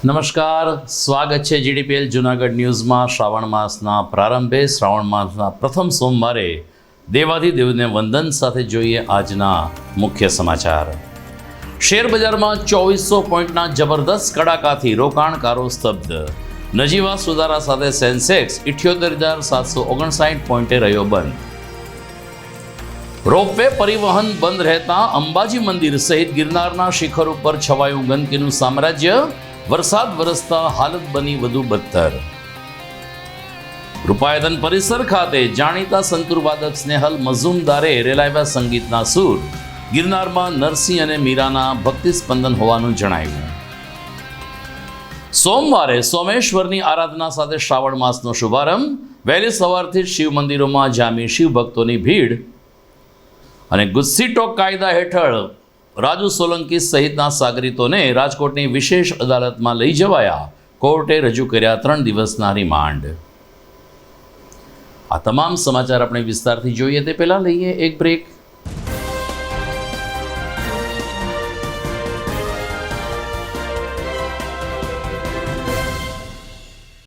નમસ્કાર, સ્વાગત છે જીડીપીએલ જૂનાગઢ ન્યૂઝમાં. શ્રાવણ માસના પ્રારંભે શ્રાવણ માસના પ્રથમ સોમવારે દેવાધિદેવને વંદન સાથે જોઈએ આજના મુખ્ય સમાચાર. શેર બજારમાં 2400 પોઈન્ટના જબરદસ્ત કડાકાથી રોકાણકારો સ્તબ્ધ. નજીવા સુધારા સાથે સેન્સેક્સ 78,759 પોઈન્ટે રહ્યો બંધ. રોપવે પરિવહન બંધ રહેતા અંબાજી મંદિર સહિત ગિરનારના શિખર ઉપર છવાયું ગંદકીનું સામ્રાજ્ય. વરસાદ વરસતા હાલત બની વધુ બદતર. રૂપાયતન પરિસર ખાતે જાણીતા સંતૂરવાદક સ્નેહલ મઝુમદારે રેલાવ્યા સંગીતના સૂર. ગિરનારમાં નરસિંહ અને મીરાના ભક્તિ સ્પંદન હોવાનું જણાવ્યું. સોમવારે સોમેશ્વરની આરાધના સાથે શ્રાવણ માસનો શુભારંભ. વહેલી સવારથી જ શિવ મંદિરોમાં જામી શિવ ભક્તોની ભીડ. અને ગુસ્સીટો કાયદા હેઠળ રાજુ સોલંકી સહિતના સાગરીતોને રાજકોટની વિશેષ અદાલતમાં લઈ જવાયા. કોર્ટે રજૂ કર્યા 3 દિવસના રિમાન્ડ. આ તમામ સમાચાર આપણે વિસ્તારથી જોઈએ તે પહેલાં લઈએ એક બ્રેક.